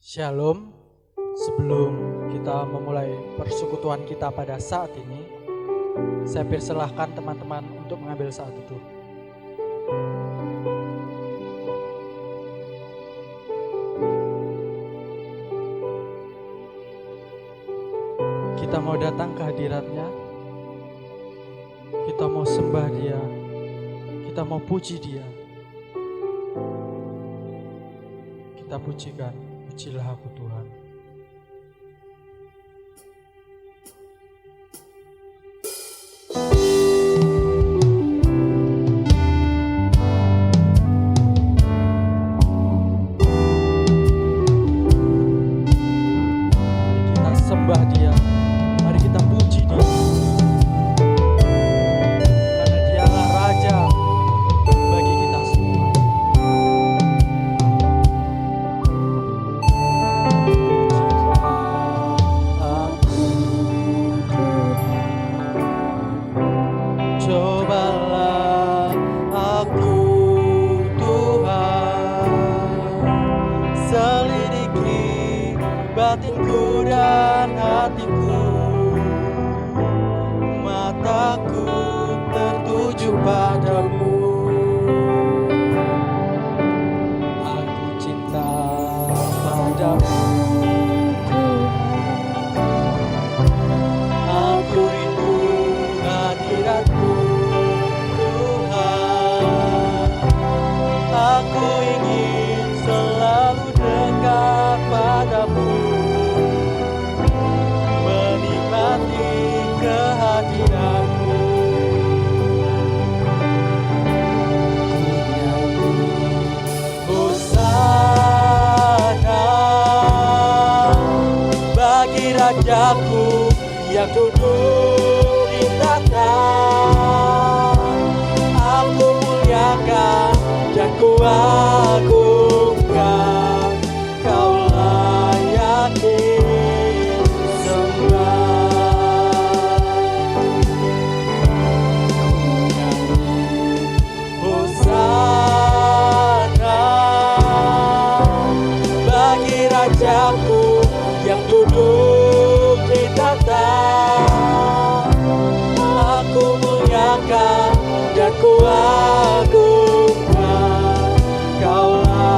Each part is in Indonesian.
Shalom. Sebelum kita memulai persekutuan kita pada saat ini, saya persilahkan teman-teman untuk mengambil saat duduk. Kita mau datang ke hadiratnya, kita mau sembah Dia, kita mau puji Dia. Kita pujikan, pujilah Aku Tuhan. Mari kita sembah Dia, mari kita puji Dia. Karena Dialah Raja bagi kita semua. Cobalah aku Tuhan, selidiki batinku dan hatiku, mataku tertuju padamu. Aku cinta padamu, aku rindu hadiratmu Tuhan. Aku ingin selalu dekat padamu, menikmati kehadiranmu. Hosana bagi Rajaku yang duduk di tahta. Aku muliakan dan ku agungkan, Kau layak disembah. Hosana bagi Rajaku yang duduk di tahta. Aku muliakan dan ku agungkan, Kau layak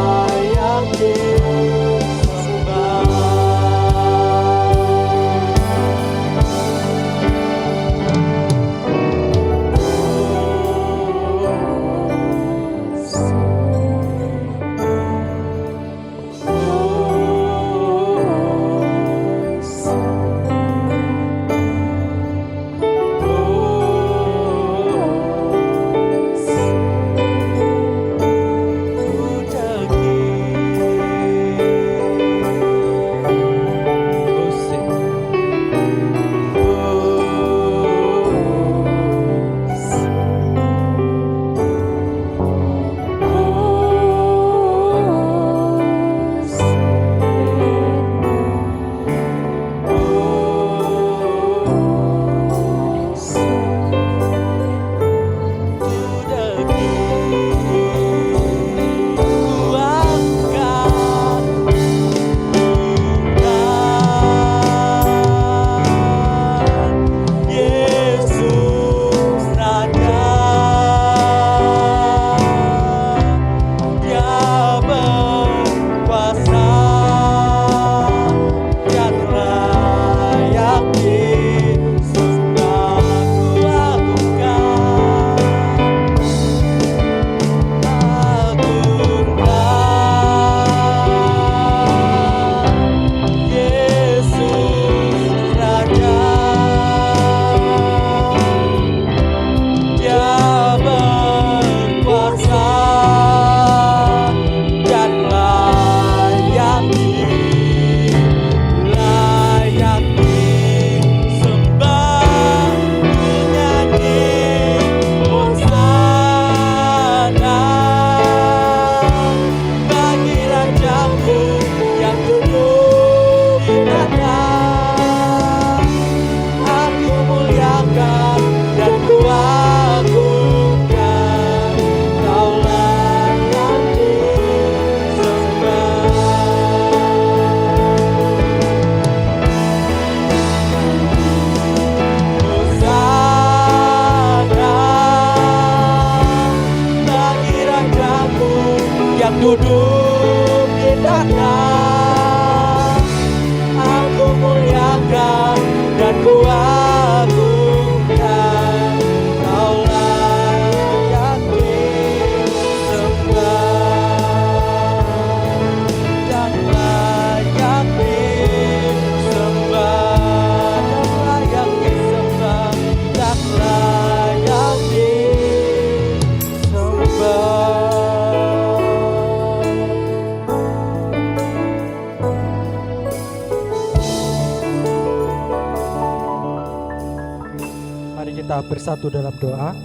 kita bersatu dalam doa.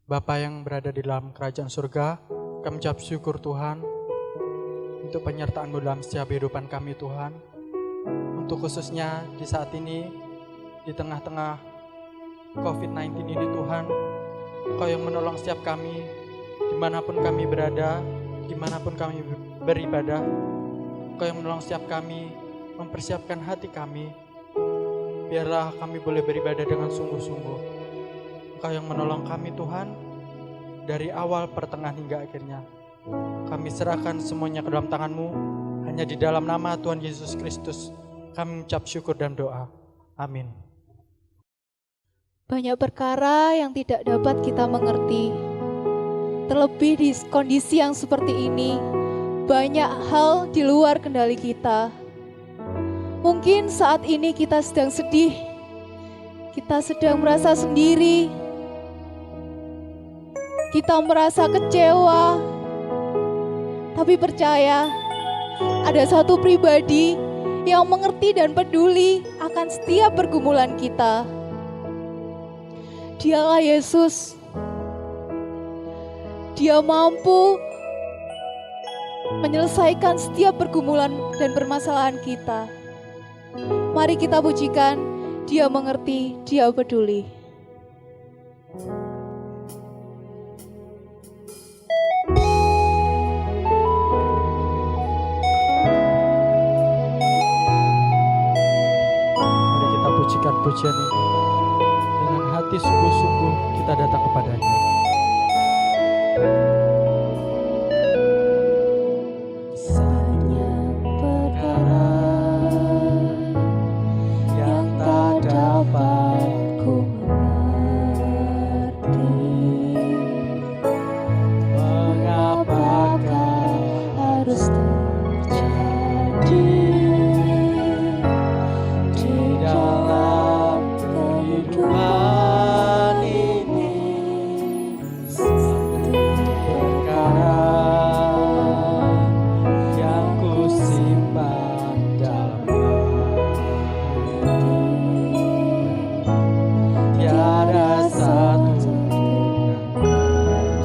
Bapa yang berada di dalam kerajaan surga, kami ucap syukur Tuhan untuk penyertaan-Mu dalam setiap kehidupan kami Tuhan. Untuk khususnya di saat ini, di tengah-tengah COVID-19 ini Tuhan, Engkau yang menolong setiap kami, dimanapun kami berada, dimanapun kami beribadah. Engkau yang menolong setiap kami, mempersiapkan hati kami, biarlah kami boleh beribadah dengan sungguh-sungguh. Engkau yang menolong kami Tuhan, dari awal, pertengahan hingga akhirnya. Kami serahkan semuanya ke dalam tangan-Mu, hanya di dalam nama Tuhan Yesus Kristus kami mengucap syukur dan doa. Amin. Banyak perkara yang tidak dapat kita mengerti. Terlebih di kondisi yang seperti ini, banyak hal di luar kendali kita. Mungkin saat ini kita sedang sedih, kita sedang merasa sendiri, kita merasa kecewa, tapi percaya ada satu pribadi yang mengerti dan peduli akan setiap pergumulan kita. Dialah Yesus. Dia mampu menyelesaikan setiap pergumulan dan permasalahan kita. Mari kita pujikan, Dia mengerti, Dia peduli. Pujian ini dengan hati sungguh-sungguh kita datang kepadanya. Banyak perkara yang tak dapat ku mengerti. Mengapakah harus terjadi di dalam kehidupan ini? Satu perkara yang ku simpan dalam hati, tiada satu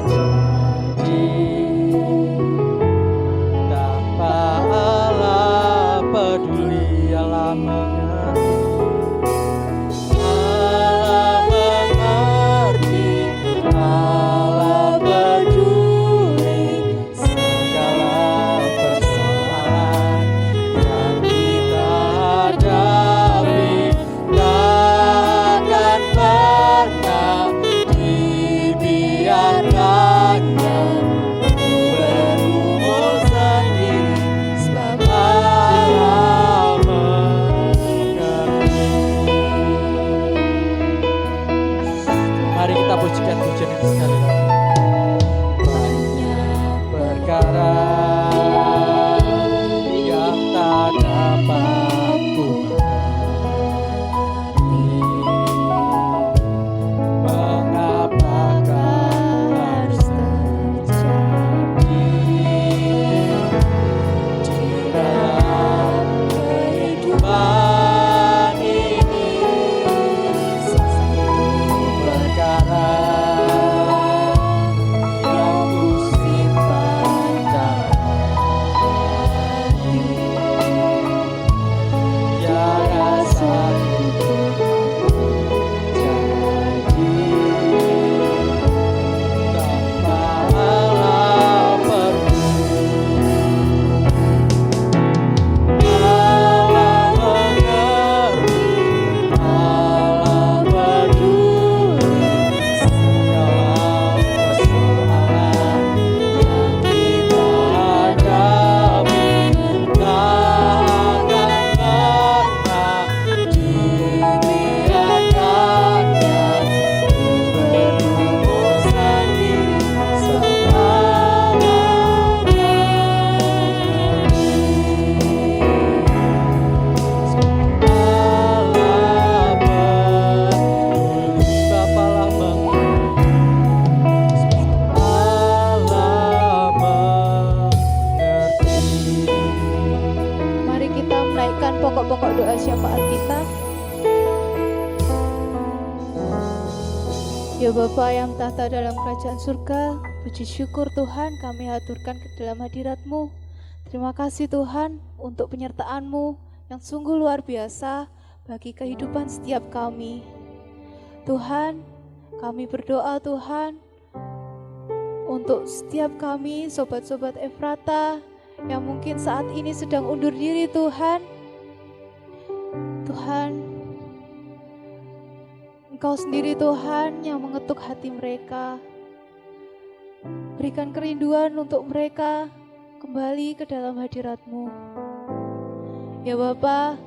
terjadi tanpa Allah peduli. Allah mengerti, Allah peduli segala persoalan yang kita hadapi. Takkan pernah dibiarkannya berumur sendiri, sebab Allah mengerti. Mari kita pujikan pujian ini sekali lagi. Banyak perkara yang tak dapat ku mengerti. Mengapakah harus terjadi di dalam kehidupan ini? Satu perkara yang ku simpan dalam hati, tiada satu pun terjadi tanpa Allah peduli. Allah mengerti, Allah peduli segala persoalan yang kita hadapi. Takkan pernah dibiarkannya berumur sendiri, sebab Allah mengerti. Allah peduli, Bapalah mengerti. Allah mengerti. Mari kita menaikkan pokok-pokok doa syafaat kita. Ya Bapa yang tahta dalam kerajaan surga, puji syukur Tuhan kami haturkan ke dalam hadirat-Mu. Terima kasih Tuhan untuk penyertaan-Mu yang sungguh luar biasa bagi kehidupan setiap kami. Tuhan, kami berdoa Tuhan untuk setiap kami, sobat-sobat Efrata yang mungkin saat ini sedang undur diri Tuhan. Tuhan, Engkau sendiri Tuhan yang mengetuk hati mereka. Berikan kerinduan untuk mereka kembali ke dalam hadirat-Mu. Ya Bapa,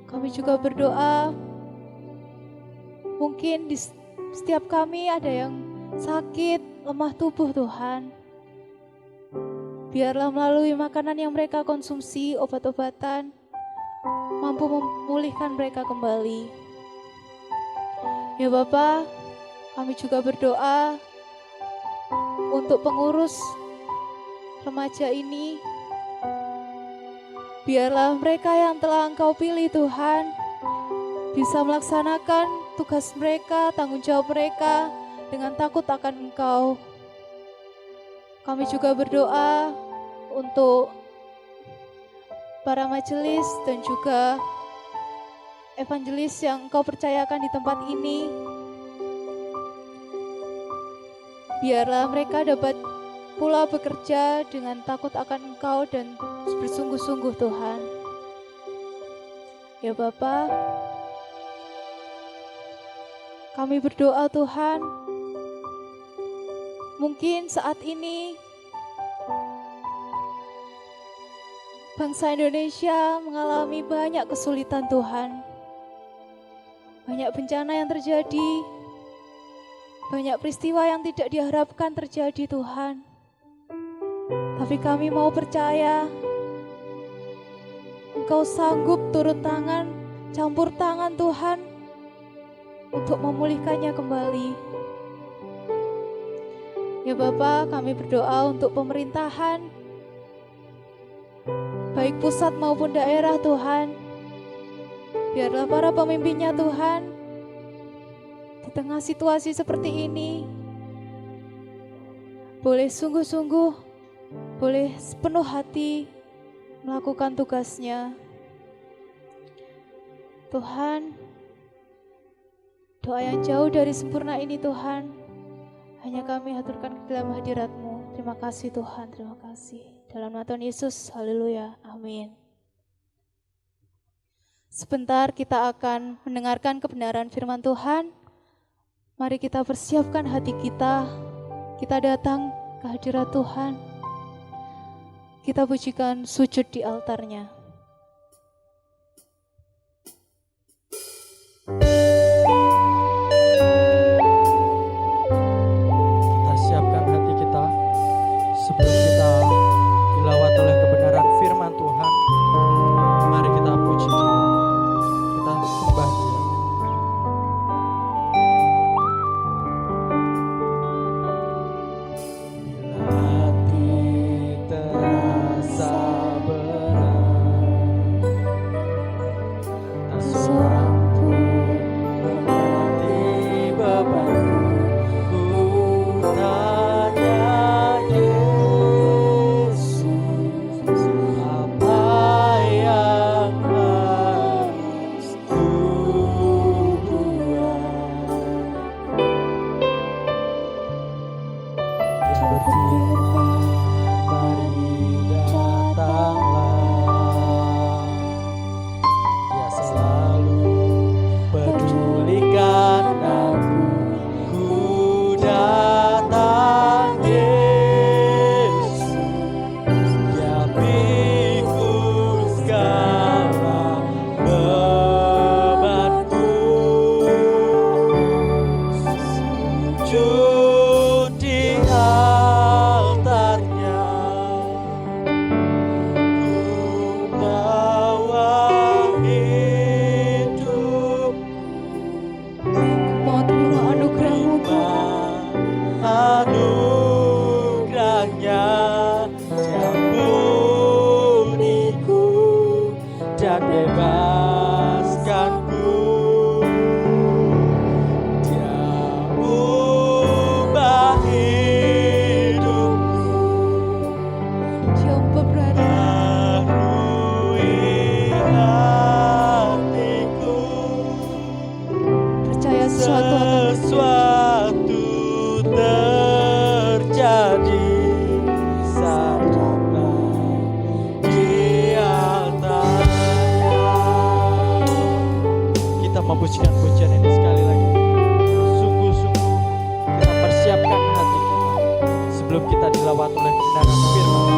kami juga berdoa, mungkin di setiap kami ada yang sakit, lemah tubuh Tuhan. Biarlah melalui makanan yang mereka konsumsi, obat-obatan, mampu memulihkan mereka kembali. Ya Bapa, kami juga berdoa untuk pengurus remaja ini. Biarlah mereka yang telah Engkau pilih Tuhan bisa melaksanakan tugas mereka, tanggung jawab mereka dengan takut akan Engkau. Kami juga berdoa untuk para majelis dan juga evangelis yang Engkau percayakan di tempat ini. Biarlah mereka dapat pula bekerja dengan takut akan Engkau dan bersungguh-sungguh Tuhan. Ya Bapa, kami berdoa Tuhan, mungkin saat ini bangsa Indonesia mengalami banyak kesulitan Tuhan. Banyak bencana yang terjadi, banyak peristiwa yang tidak diharapkan terjadi Tuhan. Tapi kami mau percaya, Engkau sanggup turun tangan, campur tangan Tuhan, untuk memulihkannya kembali. Ya Bapa, kami berdoa untuk pemerintahan, baik pusat maupun daerah Tuhan. Biarlah para pemimpinnya Tuhan, di tengah situasi seperti ini, boleh sungguh-sungguh, boleh sepenuh hati melakukan tugasnya. Tuhan, doa yang jauh dari sempurna ini Tuhan, hanya kami haturkan ke dalam hadirat-Mu. Terima kasih Tuhan, terima kasih. Dalam nama Tuhan Yesus, haleluya, amin. Sebentar kita akan mendengarkan kebenaran firman Tuhan. Mari kita persiapkan hati kita. Kita datang ke hadirat Tuhan. Kita pujikan sujud di altarnya. Kita siapkan hati kita sebelum kita dilawat oleh kebenaran firman Tuhan. Mari kita puji Dia. Kita sembah Dia. bebaskanku. Dia pujikan pujian ini sekali lagi. Sungguh-sungguh kita persiapkan hati kita sebelum kita dilawat oleh kebenaran firman.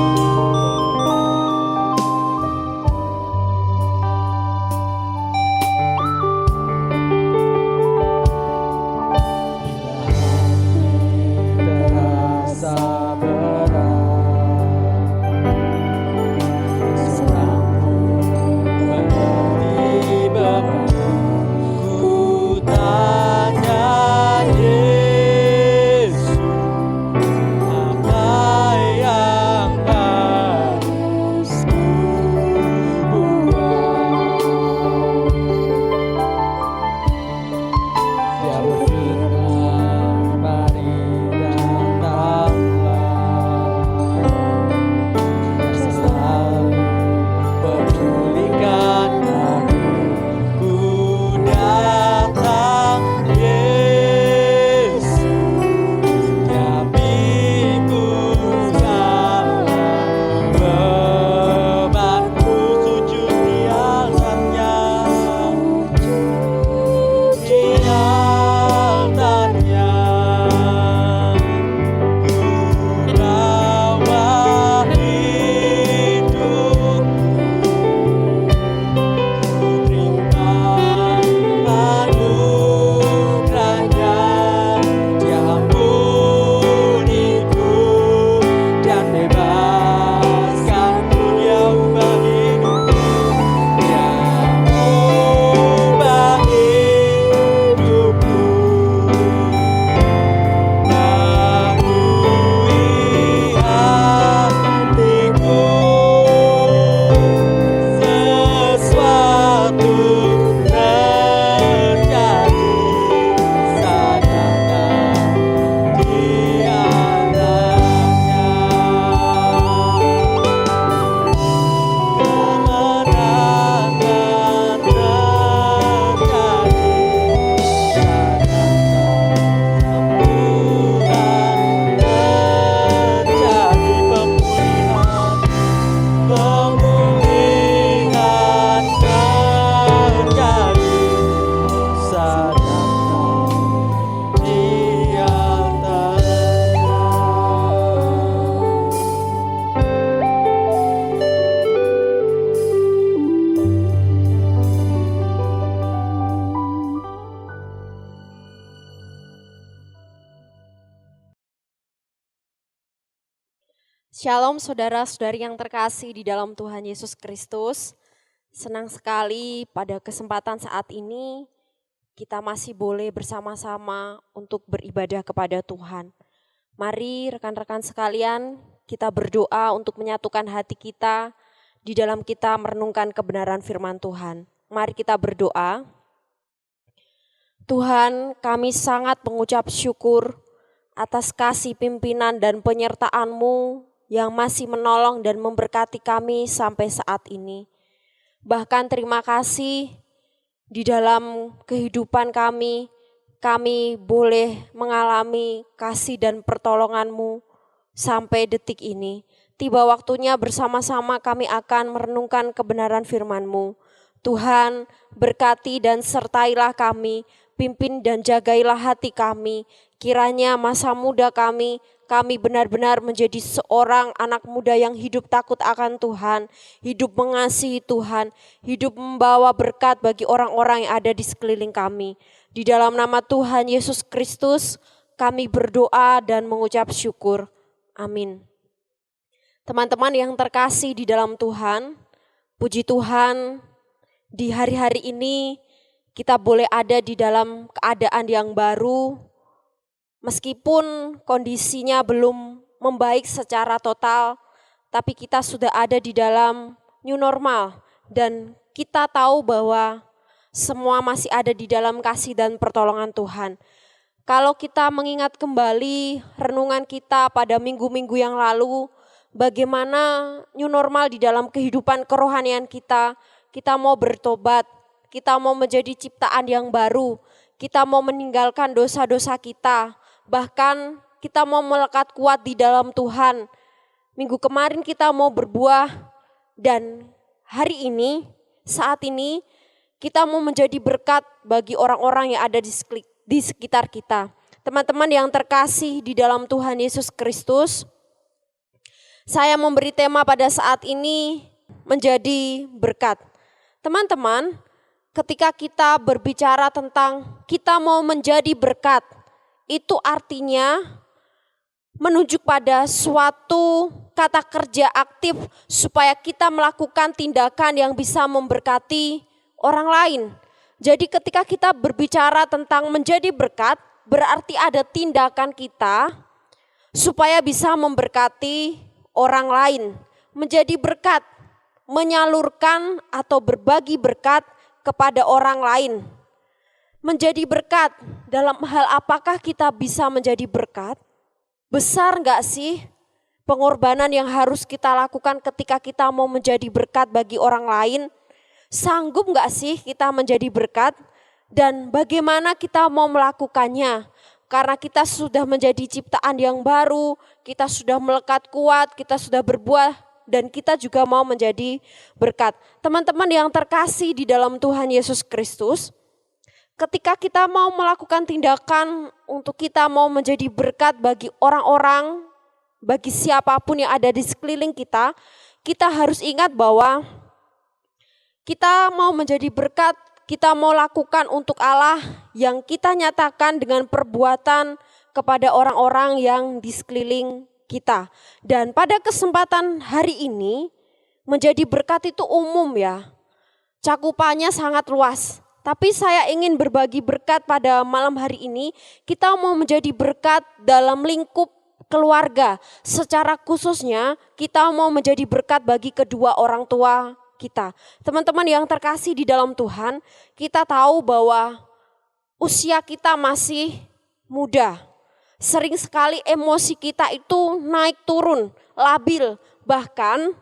Shalom saudara-saudari yang terkasih di dalam Tuhan Yesus Kristus. Senang sekali pada kesempatan saat ini kita masih boleh bersama-sama untuk beribadah kepada Tuhan. Mari rekan-rekan sekalian kita berdoa untuk menyatukan hati kita di dalam kita merenungkan kebenaran firman Tuhan. Mari kita berdoa. Tuhan, kami sangat mengucap syukur atas kasih pimpinan dan penyertaan-Mu yang masih menolong dan memberkati kami sampai saat ini. Bahkan terima kasih di dalam kehidupan kami boleh mengalami kasih dan pertolongan-Mu sampai detik ini. Tiba waktunya bersama-sama kami akan merenungkan kebenaran firman-Mu. Tuhan, berkati dan sertailah kami, pimpin dan jagailah hati kami. Kiranya masa muda kami benar-benar menjadi seorang anak muda yang hidup takut akan Tuhan, hidup mengasihi Tuhan, hidup membawa berkat bagi orang-orang yang ada di sekeliling kami. Di dalam nama Tuhan Yesus Kristus, kami berdoa dan mengucap syukur. Amin. Teman-teman yang terkasih di dalam Tuhan, puji Tuhan, di hari-hari ini kita boleh ada di dalam keadaan yang baru. Meskipun kondisinya belum membaik secara total, tapi kita sudah ada di dalam new normal dan kita tahu bahwa semua masih ada di dalam kasih dan pertolongan Tuhan. Kalau kita mengingat kembali renungan kita pada minggu-minggu yang lalu, bagaimana new normal di dalam kehidupan kerohanian kita mau bertobat, kita mau menjadi ciptaan yang baru, kita mau meninggalkan dosa-dosa kita, bahkan kita mau melekat kuat di dalam Tuhan. Minggu kemarin kita mau berbuah dan hari ini, saat ini kita mau menjadi berkat bagi orang-orang yang ada di sekitar kita. Teman-teman yang terkasih di dalam Tuhan Yesus Kristus, saya memberi tema pada saat ini menjadi berkat. Teman-teman, ketika kita berbicara tentang kita mau menjadi berkat, itu artinya menunjuk pada suatu kata kerja aktif supaya kita melakukan tindakan yang bisa memberkati orang lain. Jadi ketika kita berbicara tentang menjadi berkat, berarti ada tindakan kita supaya bisa memberkati orang lain. Menjadi berkat, menyalurkan atau berbagi berkat kepada orang lain. Menjadi berkat, dalam hal apakah kita bisa menjadi berkat? Besar enggak sih pengorbanan yang harus kita lakukan ketika kita mau menjadi berkat bagi orang lain? Sanggup enggak sih kita menjadi berkat? Dan bagaimana kita mau melakukannya? Karena kita sudah menjadi ciptaan yang baru, kita sudah melekat kuat, kita sudah berbuah, dan kita juga mau menjadi berkat. Teman-teman yang terkasih di dalam Tuhan Yesus Kristus, ketika kita mau melakukan tindakan untuk kita mau menjadi berkat bagi orang-orang, bagi siapapun yang ada di sekeliling kita, kita harus ingat bahwa kita mau menjadi berkat, kita mau lakukan untuk Allah yang kita nyatakan dengan perbuatan kepada orang-orang yang di sekeliling kita. Dan pada kesempatan hari ini, menjadi berkat itu umum ya. Cakupannya sangat luas. Tapi saya ingin berbagi berkat pada malam hari ini. Kita mau menjadi berkat dalam lingkup keluarga. Secara khususnya kita mau menjadi berkat bagi kedua orang tua kita. Teman-teman yang terkasih di dalam Tuhan, kita tahu bahwa usia kita masih muda. Sering sekali emosi kita itu naik turun, labil, bahkan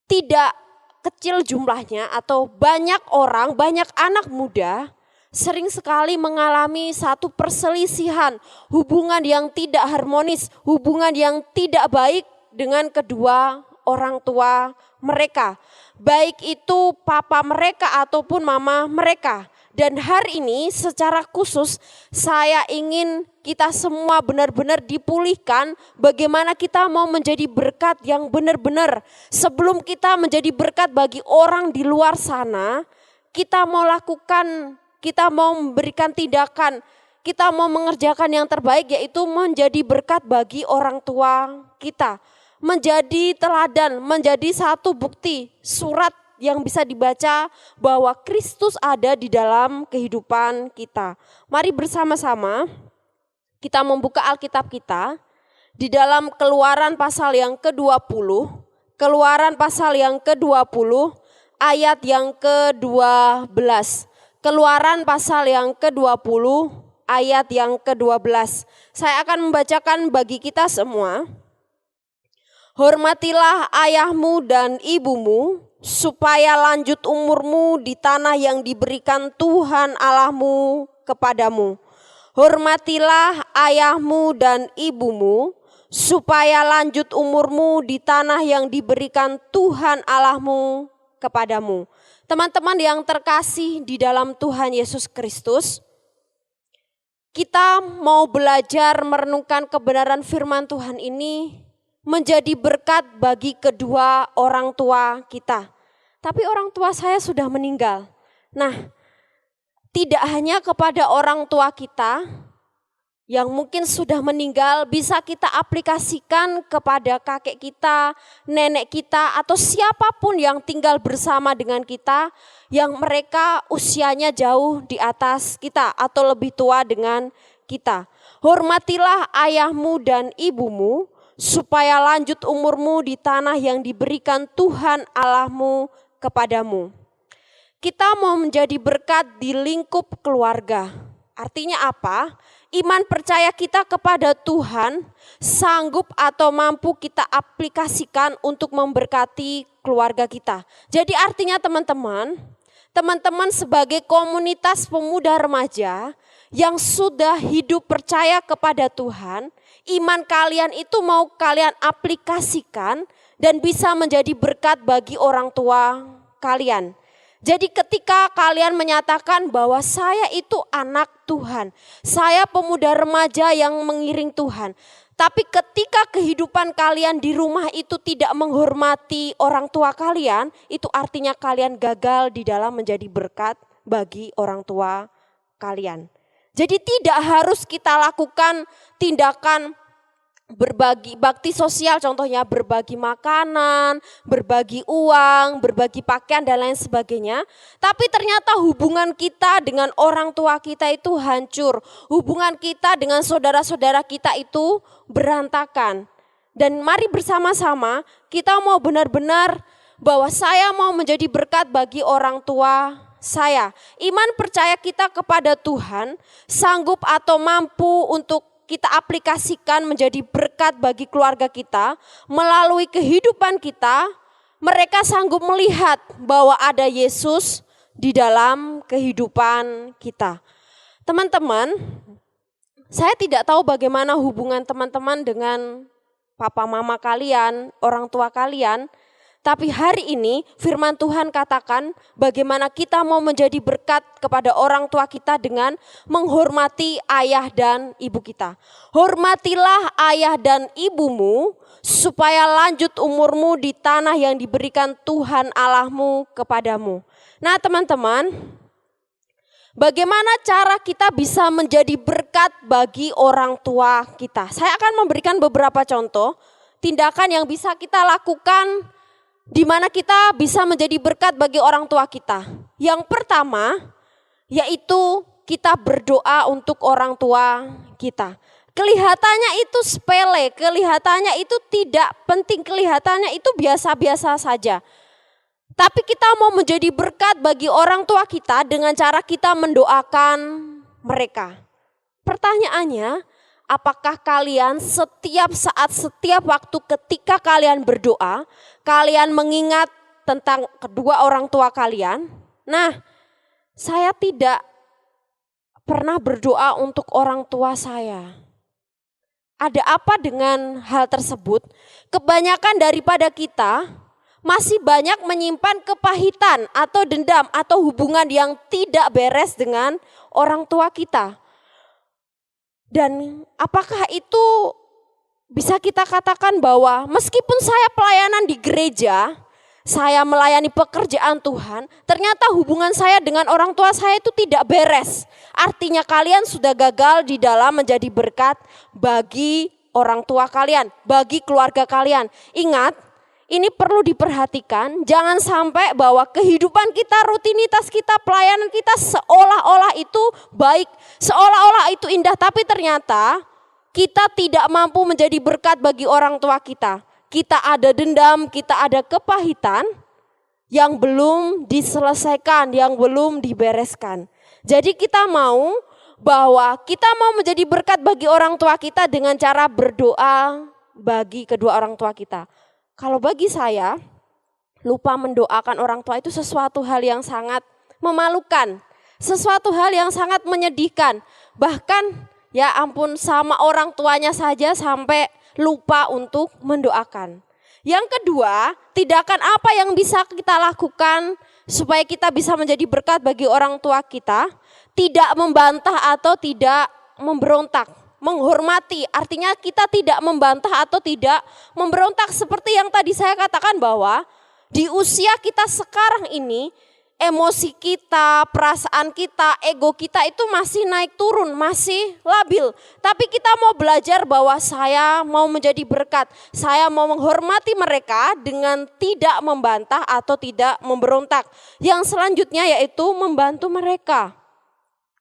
tidak kecil jumlahnya atau banyak orang, banyak anak muda sering sekali mengalami satu perselisihan, hubungan yang tidak harmonis, hubungan yang tidak baik dengan kedua orang tua mereka. Baik itu papa mereka ataupun mama mereka. Dan hari ini secara khusus saya ingin kita semua benar-benar dipulihkan bagaimana kita mau menjadi berkat yang benar-benar. Sebelum kita menjadi berkat bagi orang di luar sana, kita mau lakukan, kita mau memberikan tindakan, kita mau mengerjakan yang terbaik yaitu menjadi berkat bagi orang tua kita. Menjadi teladan, menjadi satu bukti surat yang bisa dibaca bahwa Kristus ada di dalam kehidupan kita. Mari bersama-sama kita membuka Alkitab kita di dalam Keluaran pasal yang ke-20. Keluaran pasal yang ke-20 ayat yang ke-12. Keluaran pasal yang ke-20 ayat yang ke-12. Saya akan membacakan bagi kita semua. Hormatilah ayahmu dan ibumu, supaya lanjut umurmu di tanah yang diberikan Tuhan Allahmu kepadamu. Hormatilah ayahmu dan ibumu, supaya lanjut umurmu di tanah yang diberikan Tuhan Allahmu kepadamu. Teman-teman yang terkasih di dalam Tuhan Yesus Kristus, kita mau belajar merenungkan kebenaran firman Tuhan ini menjadi berkat bagi kedua orang tua kita. Tapi orang tua saya sudah meninggal. Nah, tidak hanya kepada orang tua kita yang mungkin sudah meninggal bisa kita aplikasikan kepada kakek kita, nenek kita, atau siapapun yang tinggal bersama dengan kita yang mereka usianya jauh di atas kita atau lebih tua dengan kita. Hormatilah ayahmu dan ibumu, supaya lanjut umurmu di tanah yang diberikan Tuhan Allahmu kepadamu. Kita mau menjadi berkat di lingkup keluarga. Artinya apa? Iman percaya kita kepada Tuhan sanggup atau mampu kita aplikasikan untuk memberkati keluarga kita. Jadi artinya teman-teman sebagai komunitas pemuda remaja yang sudah hidup percaya kepada Tuhan, iman kalian itu mau kalian aplikasikan dan bisa menjadi berkat bagi orang tua kalian. Jadi ketika kalian menyatakan bahwa saya itu anak Tuhan, saya pemuda remaja yang mengiring Tuhan. Tapi ketika kehidupan kalian di rumah itu tidak menghormati orang tua kalian, itu artinya kalian gagal di dalam menjadi berkat bagi orang tua kalian. Jadi tidak harus kita lakukan tindakan berbagi bakti sosial, contohnya berbagi makanan, berbagi uang, berbagi pakaian dan lain sebagainya. Tapi ternyata hubungan kita dengan orang tua kita itu hancur. Hubungan kita dengan saudara-saudara kita itu berantakan. Dan mari bersama-sama kita mau benar-benar bahwa saya mau menjadi berkat bagi orang tua saya. Iman percaya kita kepada Tuhan sanggup atau mampu untuk kita aplikasikan menjadi berkat bagi keluarga kita. Melalui kehidupan kita, mereka sanggup melihat bahwa ada Yesus di dalam kehidupan kita. Teman-teman, saya tidak tahu bagaimana hubungan teman-teman dengan papa mama kalian, orang tua kalian. Tapi hari ini firman Tuhan katakan bagaimana kita mau menjadi berkat kepada orang tua kita dengan menghormati ayah dan ibu kita. Hormatilah ayah dan ibumu supaya lanjut umurmu di tanah yang diberikan Tuhan Allahmu kepadamu. Nah teman-teman, bagaimana cara kita bisa menjadi berkat bagi orang tua kita? Saya akan memberikan beberapa contoh tindakan yang bisa kita lakukan di mana kita bisa menjadi berkat bagi orang tua kita. Yang pertama, yaitu kita berdoa untuk orang tua kita. Kelihatannya itu sepele, kelihatannya itu tidak penting, kelihatannya itu biasa-biasa saja. Tapi kita mau menjadi berkat bagi orang tua kita dengan cara kita mendoakan mereka. Pertanyaannya, apakah kalian setiap saat, setiap waktu ketika kalian berdoa, kalian mengingat tentang kedua orang tua kalian? Nah, saya tidak pernah berdoa untuk orang tua saya. Ada apa dengan hal tersebut? Kebanyakan daripada kita masih banyak menyimpan kepahitan atau dendam atau hubungan yang tidak beres dengan orang tua kita. Dan apakah itu bisa kita katakan bahwa meskipun saya pelayanan di gereja, saya melayani pekerjaan Tuhan, ternyata hubungan saya dengan orang tua saya itu tidak beres. Artinya kalian sudah gagal di dalam menjadi berkat bagi orang tua kalian, bagi keluarga kalian. Ingat, ini perlu diperhatikan, jangan sampai bahwa kehidupan kita, rutinitas kita, pelayanan kita seolah-olah itu baik, seolah-olah itu indah, tapi ternyata kita tidak mampu menjadi berkat bagi orang tua kita. Kita ada dendam, kita ada kepahitan yang belum diselesaikan, yang belum dibereskan. Jadi kita mau bahwa kita mau menjadi berkat bagi orang tua kita dengan cara berdoa bagi kedua orang tua kita. Kalau bagi saya, lupa mendoakan orang tua itu sesuatu hal yang sangat memalukan, sesuatu hal yang sangat menyedihkan. Bahkan ya ampun, sama orang tuanya saja sampai lupa untuk mendoakan. Yang kedua, tindakan apa yang bisa kita lakukan supaya kita bisa menjadi berkat bagi orang tua kita? Tidak membantah atau tidak memberontak. Menghormati, artinya kita tidak membantah atau tidak memberontak. Seperti yang tadi saya katakan bahwa di usia kita sekarang ini, emosi kita, perasaan kita, ego kita itu masih naik turun, masih labil. Tapi kita mau belajar bahwa saya mau menjadi berkat, saya mau menghormati mereka dengan tidak membantah atau tidak memberontak. Yang selanjutnya yaitu membantu mereka,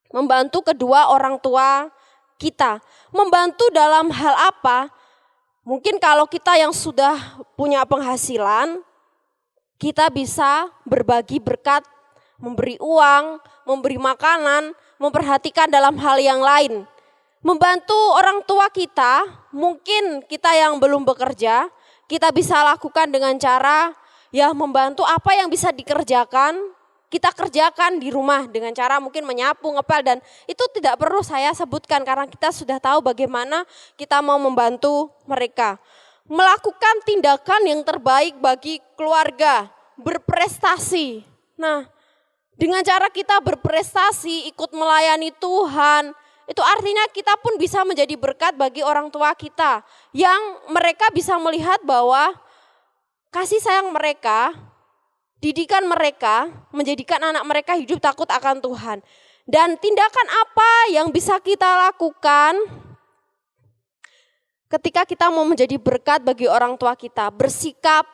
membantu kedua orang tua kita. Membantu dalam hal apa? Mungkin kalau kita yang sudah punya penghasilan, kita bisa berbagi berkat, memberi uang, memberi makanan, memperhatikan dalam hal yang lain. Membantu orang tua kita, mungkin kita yang belum bekerja, kita bisa lakukan dengan cara ya membantu apa yang bisa dikerjakan, kita kerjakan di rumah dengan cara mungkin menyapu, ngepel, dan itu tidak perlu saya sebutkan karena kita sudah tahu bagaimana kita mau membantu mereka. Melakukan tindakan yang terbaik bagi keluarga, berprestasi. Nah, Dengan cara kita berprestasi, ikut melayani Tuhan, itu artinya kita pun bisa menjadi berkat bagi orang tua kita. Yang mereka bisa melihat bahwa kasih sayang mereka, didikan mereka, menjadikan anak mereka hidup takut akan Tuhan. Dan tindakan apa yang bisa kita lakukan ketika kita mau menjadi berkat bagi orang tua kita? Bersikap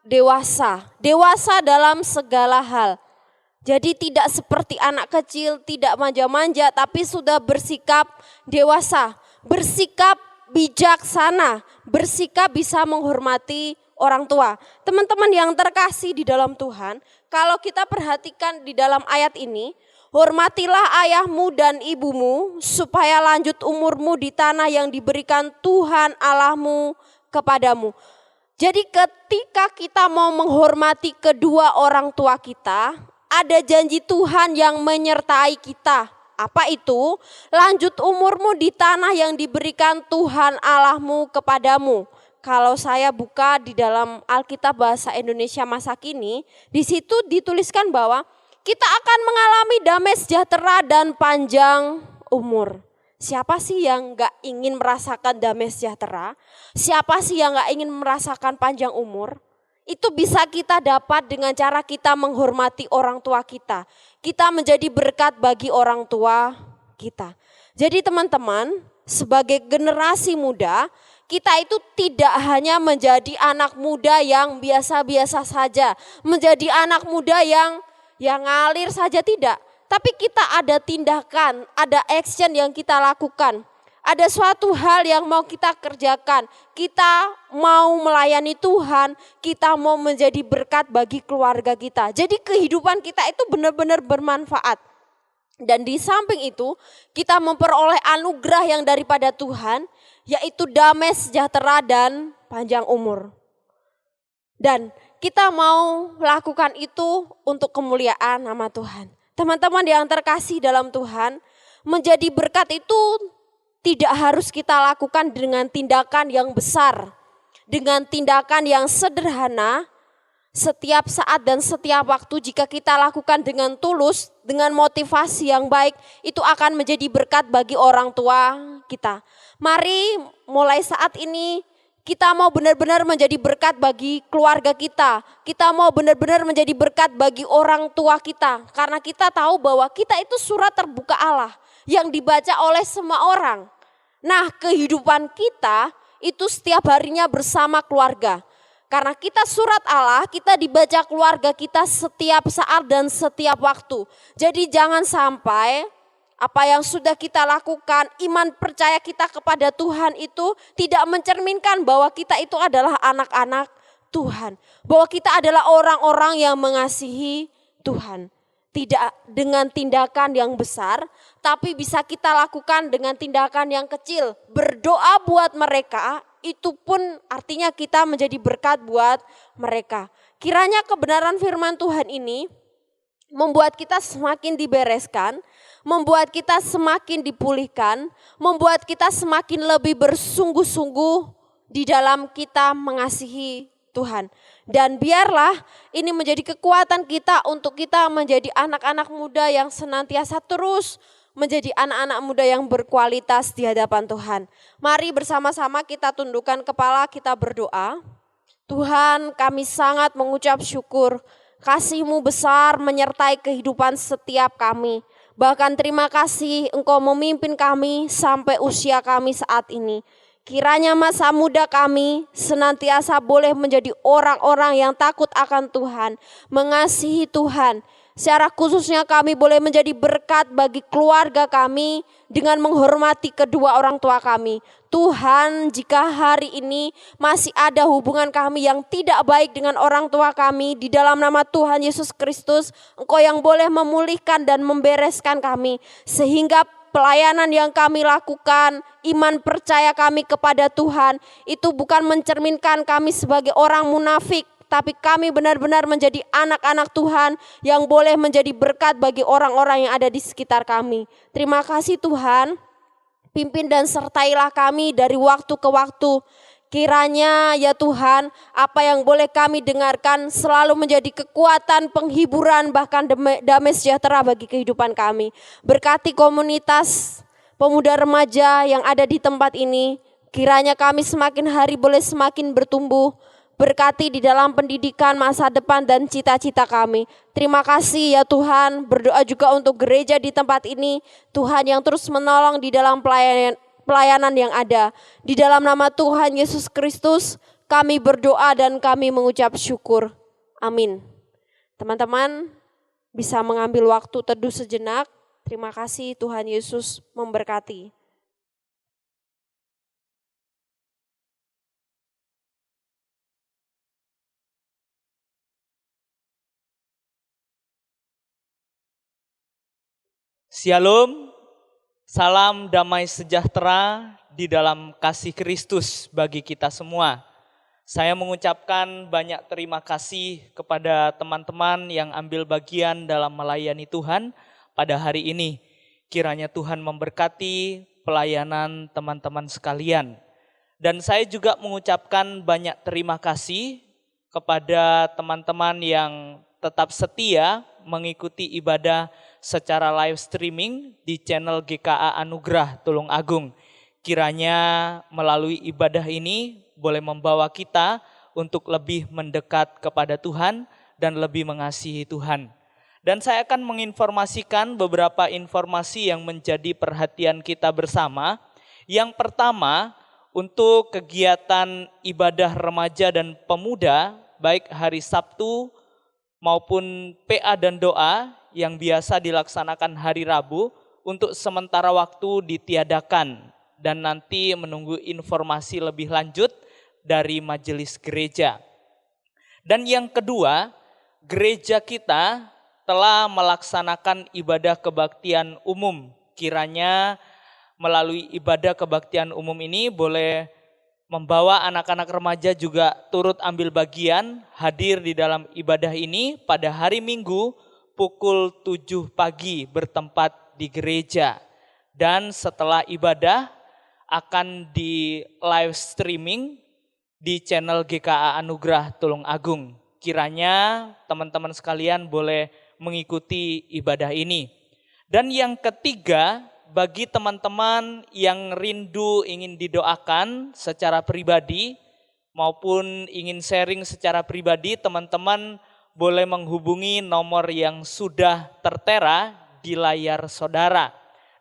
dewasa, dewasa dalam segala hal. Jadi tidak seperti anak kecil, tidak manja-manja, tapi sudah bersikap dewasa, bersikap bijaksana, bersikap bisa menghormati orang tua. Teman-teman yang terkasih di dalam Tuhan, kalau kita perhatikan di dalam ayat ini, hormatilah ayahmu dan ibumu supaya lanjut umurmu di tanah yang diberikan Tuhan Allahmu kepadamu. Jadi ketika kita mau menghormati kedua orang tua kita, ada janji Tuhan yang menyertai kita. Apa itu? Lanjut umurmu di tanah yang diberikan Tuhan Allahmu kepadamu. Kalau saya buka di dalam Alkitab bahasa Indonesia masa kini, di situ dituliskan bahwa kita akan mengalami damai sejahtera dan panjang umur. Siapa sih yang gak ingin merasakan damai sejahtera? Siapa sih yang gak ingin merasakan panjang umur? Itu bisa kita dapat dengan cara kita menghormati orang tua kita. Kita menjadi berkat bagi orang tua kita. Jadi teman-teman, sebagai generasi muda, kita itu tidak hanya menjadi anak muda yang biasa-biasa saja. Menjadi anak muda yang ngalir saja tidak. Tapi kita ada tindakan, ada action yang kita lakukan. Ada suatu hal yang mau kita kerjakan, kita mau melayani Tuhan, kita mau menjadi berkat bagi keluarga kita. Jadi kehidupan kita itu benar-benar bermanfaat. Dan di samping itu kita memperoleh anugerah yang daripada Tuhan, yaitu damai sejahtera dan panjang umur. Dan kita mau lakukan itu untuk kemuliaan nama Tuhan. Teman-teman yang terkasih dalam Tuhan, menjadi berkat itu tidak harus kita lakukan dengan tindakan yang besar, dengan tindakan yang sederhana, setiap saat dan setiap waktu. Jika kita lakukan dengan tulus, dengan motivasi yang baik, itu akan menjadi berkat bagi orang tua kita. Mari mulai saat ini kita mau benar-benar menjadi berkat bagi keluarga kita. Kita mau benar-benar menjadi berkat bagi orang tua kita. Karena kita tahu bahwa kita itu surat terbuka Allah yang dibaca oleh semua orang. Nah, kehidupan kita itu setiap harinya bersama keluarga. Karena kita surat Allah, kita dibaca keluarga kita setiap saat dan setiap waktu. Jadi jangan sampai apa yang sudah kita lakukan, iman percaya kita kepada Tuhan itu tidak mencerminkan bahwa kita itu adalah anak-anak Tuhan. Bahwa kita adalah orang-orang yang mengasihi Tuhan. Tidak dengan tindakan yang besar, tapi bisa kita lakukan dengan tindakan yang kecil. Berdoa buat mereka, itu pun artinya kita menjadi berkat buat mereka. Kiranya kebenaran firman Tuhan ini membuat kita semakin dibereskan, membuat kita semakin dipulihkan, membuat kita semakin lebih bersungguh-sungguh di dalam kita mengasihi Tuhan. Dan biarlah ini menjadi kekuatan kita untuk kita menjadi anak-anak muda yang senantiasa terus menjadi anak-anak muda yang berkualitas di hadapan Tuhan. Mari bersama-sama kita tundukkan kepala, kita berdoa. Tuhan, kami sangat mengucap syukur, kasih-Mu besar menyertai kehidupan setiap kami. Bahkan terima kasih Engkau memimpin kami sampai usia kami saat ini. Kiranya masa muda kami senantiasa boleh menjadi orang-orang yang takut akan Tuhan, mengasihi Tuhan. Secara khususnya kami boleh menjadi berkat bagi keluarga kami dengan menghormati kedua orang tua kami. Tuhan, jika hari ini masih ada hubungan kami yang tidak baik dengan orang tua kami, di dalam nama Tuhan Yesus Kristus, Engkau yang boleh memulihkan dan membereskan kami. Sehingga pelayanan yang kami lakukan, iman percaya kami kepada Tuhan, itu bukan mencerminkan kami sebagai orang munafik, tapi kami benar-benar menjadi anak-anak Tuhan yang boleh menjadi berkat bagi orang-orang yang ada di sekitar kami. Terima kasih Tuhan, pimpin dan sertailah kami dari waktu ke waktu. Kiranya ya Tuhan, apa yang boleh kami dengarkan selalu menjadi kekuatan, penghiburan, bahkan damai sejahtera bagi kehidupan kami. Berkati komunitas pemuda remaja yang ada di tempat ini, kiranya kami semakin hari boleh semakin bertumbuh. Berkati di dalam pendidikan masa depan dan cita-cita kami. Terima kasih ya Tuhan, berdoa juga untuk gereja di tempat ini. Tuhan yang terus menolong di dalam pelayanan yang ada. Di dalam nama Tuhan Yesus Kristus kami berdoa dan kami mengucap syukur. Amin. Teman-teman bisa mengambil waktu teduh sejenak. Terima kasih, Tuhan Yesus memberkati. Shalom, salam damai sejahtera di dalam kasih Kristus bagi kita semua. Saya mengucapkan banyak terima kasih kepada teman-teman yang ambil bagian dalam melayani Tuhan pada hari ini. Kiranya Tuhan memberkati pelayanan teman-teman sekalian. Dan saya juga mengucapkan banyak terima kasih kepada teman-teman yang tetap setia mengikuti ibadah secara live streaming di channel GKA Anugerah Tulung Agung. Kiranya melalui ibadah ini boleh membawa kita untuk lebih mendekat kepada Tuhan dan lebih mengasihi Tuhan. Dan saya akan menginformasikan beberapa informasi yang menjadi perhatian kita bersama. Yang pertama, untuk kegiatan ibadah remaja dan pemuda, baik hari Sabtu maupun PA dan doa yang biasa dilaksanakan hari Rabu, untuk sementara waktu ditiadakan dan nanti menunggu informasi lebih lanjut dari majelis gereja. Dan yang kedua, gereja kita telah melaksanakan ibadah kebaktian umum. Kiranya melalui ibadah kebaktian umum ini boleh membawa anak-anak remaja juga turut ambil bagian, hadir di dalam ibadah ini pada hari Minggu pukul 7 pagi bertempat di gereja. Dan setelah ibadah akan di live streaming di channel GKA Anugerah Tulung Agung. Kiranya teman-teman sekalian boleh mengikuti ibadah ini. Dan yang ketiga, bagi teman-teman yang rindu ingin didoakan secara pribadi maupun ingin sharing secara pribadi, teman-teman boleh menghubungi nomor yang sudah tertera di layar saudara.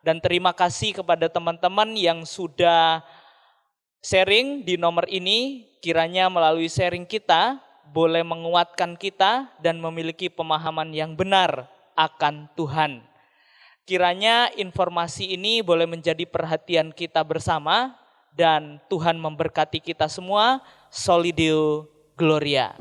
Dan terima kasih kepada teman-teman yang sudah sharing di nomor ini. Kiranya melalui sharing kita boleh menguatkan kita dan memiliki pemahaman yang benar akan Tuhan. Kiranya informasi ini boleh menjadi perhatian kita bersama dan Tuhan memberkati kita semua. Soli Deo Gloria.